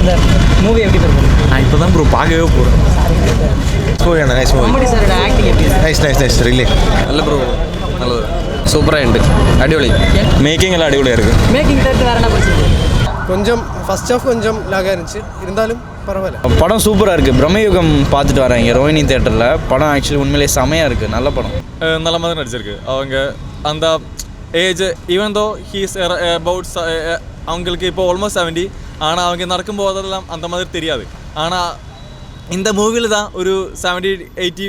இந்த மூவி எப்படி இருக்கும்? நான் இப்போ தான் ப்ரோ பார்க்கவே போகிறேன். Nice movie. மம்முட்டி சாரோட ஆக்டிங் எப்படி இருக்கு? நைஸ் ரிலி நல்ல ப்ரோ, நல்லது, சூப்பராக ഉണ്ട്, அடிപൊളി. மேக்கிங் எல்லாம் அடிപൊളിயாக இருக்குது. மேக்கிங் தவிர்த்து வேறு என்ன பிடிச்சிருக்கு? கொஞ்சம் ஃபர்ஸ்ட் ஹாஃப் கொஞ்சம் லாக இருந்துச்சு, இருந்தாலும் பரவாயில்ல. படம் சூப்பராக இருக்குது. பிரம்மயுகம் பார்த்துட்டு வரேன் இங்கே ரோஹினி தேட்டரில். படம் ஆக்சுவலி உண்மையிலே செமையாக இருக்குது. நல்ல படம். நல்ல மாதிரி நடிச்சிருக்கு. அவங்க அந்த age even though he's about அவங்களுக்கு இப்போ ஆல்மோஸ்ட் 70, ஆனால் அவங்க நடக்கும்போதெல்லாம் அந்த மாதிரி தெரியாது. ஆனால் இந்த மூவியில் தான் ஒரு 70, 80,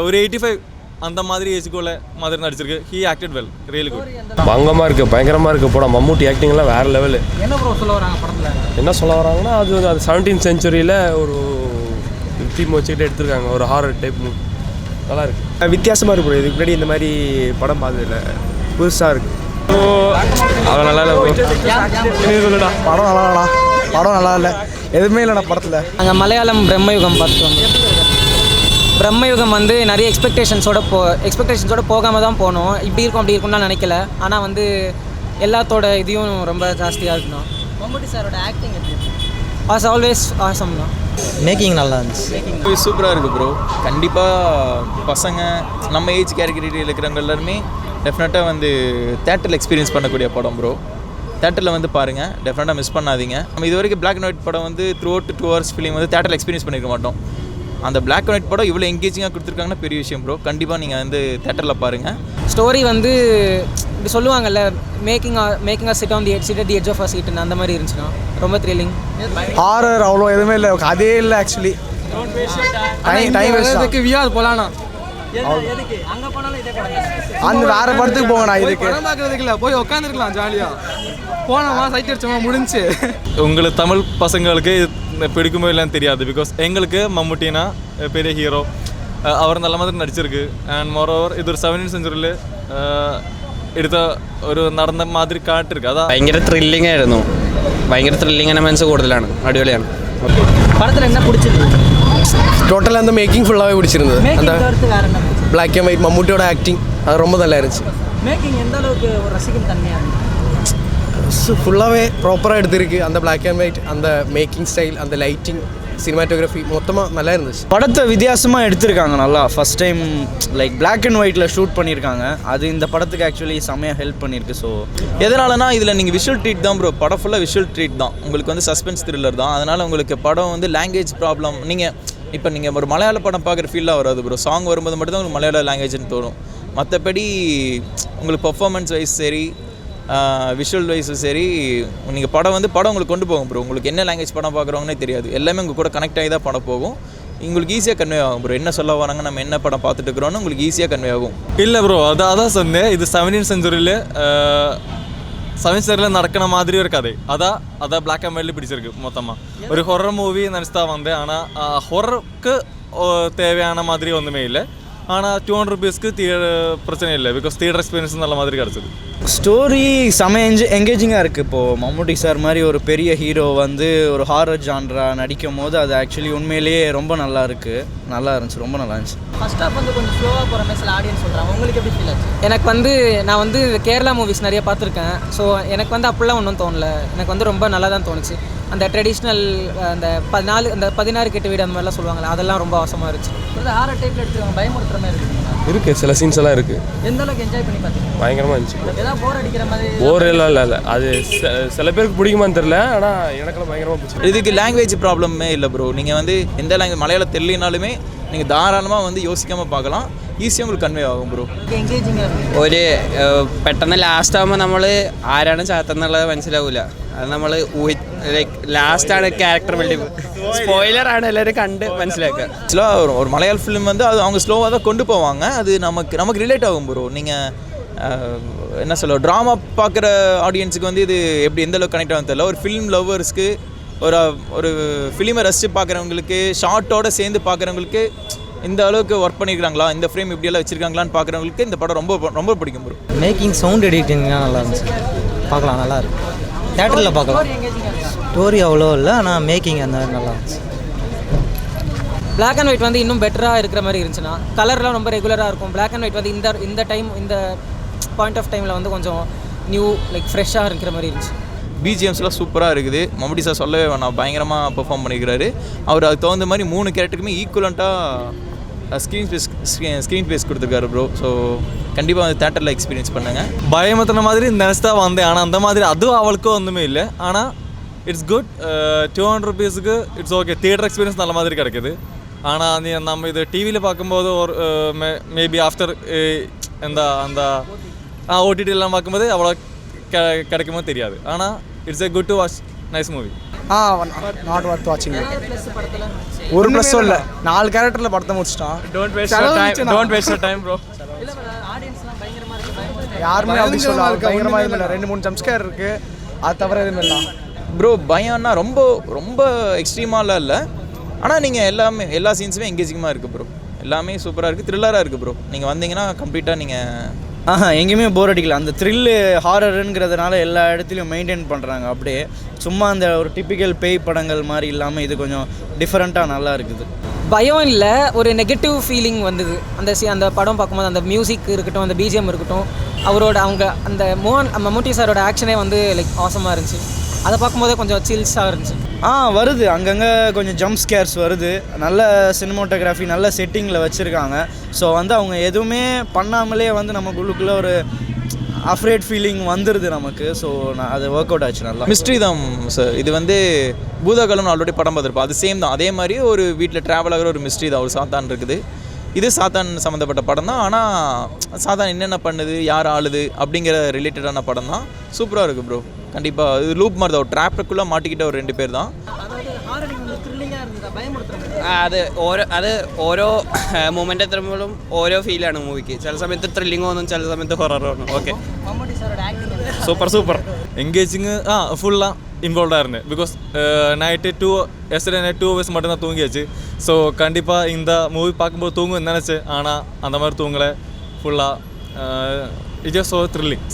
ஒரு 85 அந்த மாதிரி ஏஜுக்குள்ள மாதிரி நடிச்சிருக்கு. He acted well, really good. பங்கமாக இருக்குது, பயங்கரமாக இருக்குது படம். மம்முட்டி ஆக்டிங்லாம் வேறு லெவலு. என்ன ப்ரோ சொல்ல வராங்க படத்தில்? என்ன சொல்ல வராங்கன்னா, அது 17th century ஒரு தீம் வச்சுக்கிட்டு எடுத்திருக்காங்க. ஒரு ஹாரர் டைப் மூவி, நல்லா இருக்குது. வித்தியாசமாக இருக்கும். இதுக்கு முன்னாடி இந்த மாதிரி படம் பார்த்ததில்ல, புதுசாக இருக்குது. அவன் நல்லா இல்லை. படம் நல்லா இல்லை, எதுவுமே இல்லைண்ணா படத்தில். நாங்கள் மலையாளம் பிரம்மயுகம் பார்த்துட்டு வந்தோம். பிரம்மயுகம் வந்து நிறைய எக்ஸ்பெக்டேஷன்ஸோட போகாமல் தான் போனோம். இப்படி இருக்கும் அப்படி இருக்கும்னு நினைக்கல. ஆனால் வந்து எல்லாத்தோட இதையும் ரொம்ப ஜாஸ்தியாக இருக்கணும். மம்முட்டி சாரோட ஆக்டிங் எப்படி ஆஸ் ஆல்வேஸ் ஆசம் தான். மேக்கிங் நல்லா இருந்துச்சு. சூப்பராக இருக்குது ப்ரோ. கண்டிப்பாக பசங்க நம்ம ஏஜ் கேட்டகரியில் இருக்கிறவங்க எல்லாருமே டெஃபினட்டாக வந்து தேட்டரில் எக்ஸ்பீரியன்ஸ் பண்ணக்கூடிய படம் ப்ரோ. தேட்டரில் வந்து பாருங்கள், டெஃபினட்டாக மிஸ் பண்ணாதீங்க. நம்ம இது வரைக்கும் பிளாக் அண்ட் ஒயிட் படம் வந்து த்ரூ அவுட் 2 hours ஃபிலிம் வந்து தேட்டரில் எக்ஸ்பீரியன்ஸ் பண்ணியிருக்க மாட்டோம். அந்த பிளாக் அண்ட் ஒயிட் படம் இவ்வளோ எங்கேஜிங்காக கொடுத்துருக்காங்கன்னா பெரிய விஷயம் ப்ரோ. கண்டிப்பாக நீங்கள் வந்து தேட்டரில் பாருங்கள். ஸ்டோரி வந்து இப்படி சொல்லுவாங்கல்ல, making sit on the edge of a சீட்னு அந்த மாதிரி இருந்துச்சுன்னா ரொம்ப த்ரில்லிங். ஹாரர் அவ்வளோ எதுவுமே இல்லை, அதே இல்லை ஆக்சுவலி. Time waste. வியாது போலானா அந்த வேற படத்துக்கு போங்கண்ணா. இதுக்கு படம் பார்க்கறதுக்கு இல்லை, போய் உட்காந்துருக்கலாம் ஜாலியாக. போனோமா சைட் அடிச்சோமா முடிஞ்சு. உங்களுக்கு தமிழ் பசங்களுக்கு பிடிக்குமோ இல்லைன்னு தெரியாது. பிகாஸ் எங்களுக்கு மம்முட்டினா பெரிய ஹீரோ, அவர் நல்ல மாதிரி നടിച്ചിருக்கு. ആൻഡ് മോറോവർ ഇതൊരു 17th century എടുത്ത ഒരു നടന്ന മാതിരി കാട്ടിருக்கு. അതാ ഭയങ്കര ത്രില്ലിംഗ് ആയിരുന്നു. ഭയങ്കര ത്രില്ലിംഗ് എലമെന്റ്സ് കൂടുതലാണ്, അടിപൊളിയാണ്. படத்தில் என்ன பிடிச்சிருக்கு? டோட்டலாக அந்த மேக்கிங் ஃபுல்லாகவே பிடிச்சிருந்தது. அந்த மேக்கிங் தவிர்த்து வேறு என்ன பிடிச்சிருக்கு? பிளாக் அண்ட் ஒயிட் மம்முட்டியோட ஆக்டிங் அது ரொம்ப நல்லா இருந்துச்சு. மேக்கிங் எந்த அளவுக்கு ஒரு ரசிக்கும் தன்மையாக இருந்துச்சு? ஃபுல்லாகவே ப்ராப்பராக எடுத்திருக்கு. அந்த பிளாக் அண்ட் ஒயிட், அந்த மேக்கிங் ஸ்டைல், அந்த லைட்டிங், சினிமாட்டோகிராஃபி மொத்தமாக நல்லா இருந்துச்சு. படத்தை வித்தியாசமாக எடுத்திருக்காங்க நல்லா. First time like black and ஒயிட்டில் ஷூட் பண்ணியிருக்காங்க. அது இந்த படத்துக்கு ஆக்சுவலி செம்மையாக ஹெல்ப் பண்ணியிருக்கு. ஸோ எதனாலனா இதில் நீங்கள் விஷுவல் ட்ரீட் தான் ப்ரோ. படம் ஃபுல்லாக விஷுவல் ட்ரீட் தான். உங்களுக்கு வந்து சஸ்பென்ஸ் த்ரில்லர் தான். அதனால் உங்களுக்கு படம் வந்து லாங்குவேஜ் ப்ராப்ளம். நீங்கள் ஒரு மலையாள படம் பார்க்குற ஃபீலாக வராது ப்ரோ. சாங் வரும்போது மட்டும்தான் உங்களுக்கு மலையாள லாங்குவேஜ்னு தோணும். மற்றபடி உங்களுக்கு பர்ஃபார்மன்ஸ் வைஸ் சரி, விஷுவல் வைஸும் சரி, நீங்கள் படம் உங்களுக்கு கொண்டு போகும் ப்ரோ. உங்களுக்கு என்ன லாங்குவேஜ் படம் பார்க்குறவங்கன்னே தெரியாது. எல்லாமே உங்கள் கூட கனெக்ட் ஆகி தான் படம் போகும். உங்களுக்கு ஈஸியாக கன்வே ஆகும் ப்ரோ. என்ன சொல்ல வராங்க, நம்ம என்ன படம் பார்த்துட்டு இருக்கிறோன்னு உங்களுக்கு ஈஸியாக கன்வே ஆகும். இல்லை ப்ரோ, அதான் சொன்னேன். இது 17th century 17th century நடக்கிற மாதிரி ஒரு கதை. அதான் பிளாக் அண்ட் ஒயிட்ல பிடிச்சிருக்கு மொத்தமாக. ஒரு ஹொரர் மூவி நினச்சிட்டா வந்தேன். ஆனால் ஹொரருக்கு தேவையான மாதிரி ஒன்றுமே இல்லை. ஆனால் 200 rupeesக்கு பிரச்சனை இல்லை. பிகாஸ் தியேட்டர் எக்ஸ்பீரியன்ஸ் நல்ல மாதிரி கிடச்சிது. ஸ்டோரி செம எங்கேஜிங்காக இருக்குது. இப்போது மம்முட்டி சார் மாதிரி ஒரு பெரிய ஹீரோ வந்து ஒரு ஹாரர் ஜான்ரா நடிக்கும் போது அது ஆக்சுவலி உண்மையிலேயே ரொம்ப நல்லா இருக்குது. நல்லா இருந்துச்சு, ரொம்ப நல்லா இருந்துச்சு. ஃபர்ஸ்ட் ஹாஃப் வந்து கொஞ்சம் ஸ்லோவாக போகிற மாதிரி சில ஆடியன்ஸ் சொல்கிறாங்க. உங்களுக்கு எப்படி ஃபீல் ஆச்சு? எனக்கு வந்து நான் வந்து கேரளா மூவிஸ் நிறைய பார்த்துருக்கேன். ஸோ எனக்கு வந்து அப்படிலாம் ஒன்றும் தோணலை. எனக்கு வந்து ரொம்ப நல்லா தான் தோணுச்சு. அந்த ட்ரெடிஷ்னல் அந்த 16 கெட்டு வீடு அந்த மாதிரிலாம் சொல்லுவாங்கள்ல, அதெல்லாம் ரொம்ப அவசமாக இருந்துச்சு. ஹாரர் டைப்பில் எடுத்துருவாங்க, பயமுறுத்துற மாதிரி இருக்குது. சில சீன்ஸ் எல்லாம் இருக்குது. எந்த அளவுக்கு என்ஜாய் பண்ணி பார்த்தீங்க? பயங்கரமாக இருந்துச்சு. ஏதாவது போர் அடிக்கிற மாதிரி? போர் இல்லை. அது சில பேருக்கு பிடிக்குமான்னு தெரியல, ஆனால் எனக்கெல்லாம் பயங்கரமாக பிடிச்சி. இதுக்கு லாங்குவேஜ் ப்ராப்ளமே இல்லை ப்ரோ. நீங்கள் வந்து எந்த லாங்குவேஜ் மலையாளம் தெரியலனாலுமே நீங்கள் தாராளமாக வந்து യോജിക്കാமல் பார்க்கலாம். ஈஸியாக உங்களுக்கு കൺവേ ആകും ബ്രോ. ഒരു പെട്ടെന്ന് ലാസ്റ്റ് ആകുമ്പോൾ നമ്മൾ ആരാണ് ചാത്തെന്നുള്ളത് മനസ്സിലാവില്ല. അത് നമ്മൾ ലൈക്ക് ലാസ്റ്റാണ് ക്യാരക്ടർ ബിൽഡിങ്. സ്പോയിലറാണ് എല്ലാവരും കണ്ട് മനസ്സിലാക്കുക. ஸ்லோவாக வரும். ஒரு மலையாள ஃபிலிம் வந்து அது அவங்க ஸ்லோவாக தான் கொண்டு போவாங்க. அது நமக்கு ரிலேட் ஆகும் ப்ரோ. நீங்கள் என்ன சொல்ல, ட்ராமா பார்க்குற ஆடியன்ஸுக்கு வந்து இது எப்படி எந்த அளவுக்கு கனெக்ட் ஆகும் தெரியல. ஒரு ஃபிலிம் லவ்வர்ஸ்க்கு, ஒரு ஃபிலிமை ரசித்து பார்க்குறவங்களுக்கு, ஷார்ட்டோடு சேர்ந்து பார்க்குறவங்களுக்கு, இந்த அளவுக்கு ஒர்க் பண்ணியிருக்காங்களா, இந்த ஃப்ரேம் இப்படியெல்லாம் வச்சுருக்காங்களான்னு பார்க்குறவங்களுக்கு இந்த படம் ரொம்ப ரொம்ப பிடிக்கும் ப்ரோ. மேக்கிங் சவுண்ட் எடிட்டிங்லாம் நல்லா இருந்துச்சு. பார்க்கலாம், நல்லா இருக்கு. தேட்டரில் பார்க்கலாம். ஸ்டோரி அவ்வளோ இல்லை, ஆனால் மேக்கிங் அந்த மாதிரி நல்லா இருந்துச்சு. பிளாக் அண்ட் ஒயிட் வந்து இன்னும் பெட்டராக இருக்கிற மாதிரி இருந்துச்சுன்னா, கலர்லாம் ரொம்ப ரெகுலராக இருக்கும். பிளாக் அண்ட் ஒயிட் வந்து இந்த பாயிண்ட் ஆஃப் டைமில் வந்து கொஞ்சம் நியூ லைக் ஃப்ரெஷ்ஷாக இருக்கிற மாதிரி இருந்துச்சு. பிஜிஎம்ஸ்லாம் சூப்பராக இருக்குது. மம்முட்டி சார் சொல்லவே வேணாம், பயங்கரமாக பெர்ஃபார்ம் பண்ணிக்கிறாரு. அவர் அதுக்கு தகுந்த மாதிரி 3 கேரக்டருக்குமே ஈக்குவலண்ட்டாக ஸ்க்ரீன் ஸ்பேஸ் கொடுத்துருக்காரு ப்ரோ. ஸோ கண்டிப்பாக வந்து தேட்டரில் எக்ஸ்பீரியன்ஸ் பண்ணுங்கள். பயமத்தின மாதிரி நினச்சி தான் வந்தேன், ஆனால் அந்த மாதிரி அதுவும் அவளுக்கும் ஒன்றுமே இல்லை. ஆனால் இட்ஸ் குட். 200 rupeesக்கு இட்ஸ் ஓகே. தியேட்டர் எக்ஸ்பீரியன்ஸ் நல்ல மாதிரி கிடைக்குது. ஆனால் நம்ம இது டிவியில் பார்க்கும்போது ஒரு மேபி ஆஃப்டர் அந்த ஓடிடிலாம் பார்க்கும்போது அவ்வளோ கிடைக்குமோ தெரியாது. ஆனால் it's a good to watch, nice movie. Not worth வாட்சிங். ஒரு ப்ளஸ்ஸும் இல்லை, 4 கேரக்டரில் படத்தை முடிச்சிட்டான். Don't waste your time bro. யாருமே அப்படி சொல்லலாம், பயங்கரமாக எதுவும் இல்லை. 2-3 ஜம்ப்ஸ்கேர் இருக்குது, அது தவிர எதுவும் இல்லை ப்ரோ. பயம்னா ரொம்ப ரொம்ப எக்ஸ்ட்ரீமாலாம் இல்லை. ஆனால் நீங்கள் எல்லா சீன்ஸுமே எங்கேஜிங்காக இருக்குது ப்ரோ. எல்லாமே சூப்பராக இருக்குது, த்ரில்லராக இருக்குது ப்ரோ. நீங்கள் வந்தீங்கன்னா கம்ப்ளீட்டாக நீங்கள் எங்கேயுமே போர் அடிக்கல. அந்த த்ரில்லு ஹாரருங்கிறதுனால எல்லா இடத்துலையும் மெயின்டைன் பண்ணுறாங்க. அப்படியே சும்மா அந்த ஒரு டிப்பிக்கல் பேய் படங்கள் மாதிரி இல்லாமல் இது கொஞ்சம் டிஃப்ரெண்ட்டாக நல்லா இருக்குது. பயம் இல்லை, ஒரு நெகட்டிவ் ஃபீலிங் வந்தது அந்த படம் பார்க்கும்போது. அந்த மியூசிக் இருக்கட்டும், அந்த பிஜிஎம் இருக்கட்டும், அந்த மம்முட்டி சாரோட ஆக்ஷனே வந்து லைக் ஆசமாக இருந்துச்சு. அதை பார்க்கும்போதே கொஞ்சம் சில்ஸாக இருந்துச்சு. வருது அங்கங்கே கொஞ்சம் ஜம்ப் ஸ்கேர்ஸ் வருது. நல்ல சினிமோட்டோகிராஃபி, நல்ல செட்டிங்கில் வச்சுருக்காங்க. ஸோ வந்து அவங்க எதுவுமே பண்ணாமலே வந்து நமக்குள்ளுக்குள்ளே ஒரு அஃப்ரேட் ஃபீலிங் வந்துடுது நமக்கு. ஸோ அது ஒர்க் அவுட் ஆச்சு நல்லா. மிஸ்ட்ரி தான் சார். இது வந்து பூதகாலம்னு ஆல்ரெடி படம் பார்த்துருப்போம், அது சேம் தான். அதே மாதிரி ஒரு வீட்டில் ட்ராவல் ஆகிற ஒரு மிஸ்ட்ரி தான். ஒரு சாத்தான் இருக்குது. இது சாத்தான் சம்மந்தப்பட்ட படம் தான். ஆனால் சாத்தான் என்னென்ன பண்ணுது, யார் ஆளுது அப்படிங்கிற ரிலேட்டடான படம் தான். சூப்பராக இருக்குது ப்ரோ. கண்டிப்பாக இது லூப் மாதிரி தான். ஒரு ட்ராப்புக்குள்ளே மாட்டிக்கிட்ட ஒரு 2 பேர் தான். അത് ഓരോ മൂമെൻ്റ് എത്തുമ്പോഴും ഓരോ ഫീലാണ് മൂവിക്ക്. ചില സമയത്ത് ത്രില്ലിംഗ് തോന്നും, ചില സമയത്ത് ഹൊറർ തോന്നും. ഓക്കെ, சூப்பர் எங்கேஜிங்கு ஃபுல்லாக இன்வால்வ் ஆயிருந்தேன். பிகாஸ் நைட்டு 2 hours மட்டும்தான் தூங்கியாச்சு. ஸோ கண்டிப்பாக இந்த மூவி பார்க்கும்போது தூங்கும் நினச்சேன், ஆனால் அந்த மாதிரி தூங்கலை. ஃபுல்லாக it was so thrilling.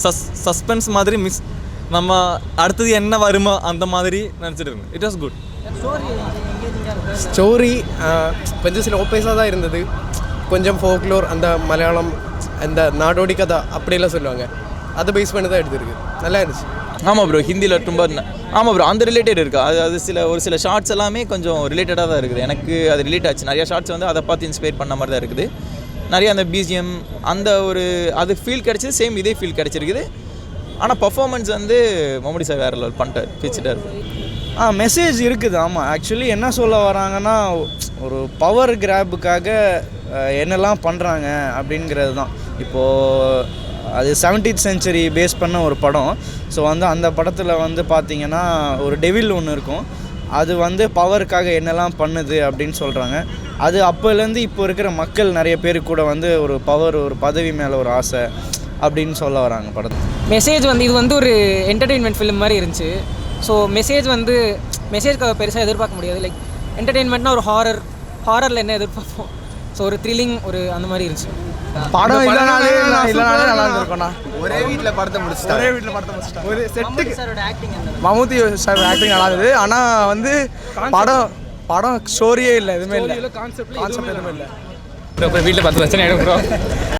Suspense மாதிரி நம்ம அடுத்தது என்ன வருமோ அந்த மாதிரி நினச்சிட்டு இருந்தேன். It was good. ஸ்டோரி கொஞ்சம் சில ஓப்பேஸாக தான் இருந்தது. கொஞ்சம் ஃபோக்லோர், அந்த மலையாளம், அந்த நாடோடி கதை அப்படியெல்லாம் சொல்லுவாங்க, அதை பேஸ் பண்ணி தான் எடுத்துருக்கு. நல்லா இருந்துச்சு. ஆமாம் ப்ரோ, ஹிந்தியில் ரொம்ப ஆமாம் ப்ரோ, அந்த ரிலேட்டட் இருக்குது. அது ஒரு சில ஷார்ட்ஸ் எல்லாமே கொஞ்சம் ரிலேட்டடாக தான் இருக்குது. எனக்கு அது ரிலேட் ஆச்சு. நிறையா ஷார்ட்ஸ் வந்து அதை பார்த்து இன்ஸ்பயர் பண்ண மாதிரி தான் இருக்குது. நிறைய அந்த பிஜிஎம் அந்த அது ஃபீல் கிடச்சிது. சேம் இதே ஃபீல் கிடச்சிருக்குது. ஆனால் பர்ஃபார்மன்ஸ் வந்து மம்முட்டி சார் வேறு லெவல் பண்ணிட்டார், பிச்சுட்டார். மெசேஜ் இருக்குது. ஆமாம், ஆக்சுவலி என்ன சொல்ல வராங்கன்னா, ஒரு பவர் கிராப்புக்காக என்னெல்லாம் பண்ணுறாங்க அப்படிங்கிறது தான். இப்போது அது 17th century பேஸ் பண்ண ஒரு படம். ஸோ வந்து அந்த படத்தில் வந்து பார்த்திங்கன்னா ஒரு டெவில் ஒன்று இருக்கும். அது வந்து பவருக்காக என்னெல்லாம் பண்ணுது அப்படின்னு சொல்கிறாங்க. அது அப்போலேருந்து இப்போ இருக்கிற மக்கள் நிறைய பேர் கூட வந்து ஒரு பவர், ஒரு பதவி மேலே ஒரு ஆசை அப்படின்னு சொல்ல வராங்க படத்தில். மெசேஜ் வந்து இது வந்து ஒரு என்டர்டெயின்மெண்ட் ஃபிலிம் மாதிரி இருந்துச்சு. ஸோ மெசேஜ்க்காக பெருசாக எதிர்பார்க்க முடியாது. லைக் என்டர்டெயின்மெண்ட்னா ஒரு ஹாரரில் என்ன எதிர்பார்ப்போம். ஸோ ஒரு த்ரில்லிங் ஒரு அந்த மாதிரி இருந்துச்சு. படம் இல்லைனாலே நல்லா இருந்திருக்கும்ண்ணா. ஒரே வீட்டில் படத்தை முடிச்சிட்டேன். ஒரு செட்டுக்கு மம்முட்டி சார் ஆக்டிங் நல்லா இருந்தது. ஆனால் வந்து படம் ஸ்டோரியே இல்லை, எதுவுமே இல்லை, கான்செப்ட் எதுவுமே இல்லை. வீட்டில் 10 லட்சம் ஆகிடும் ப்ரோ.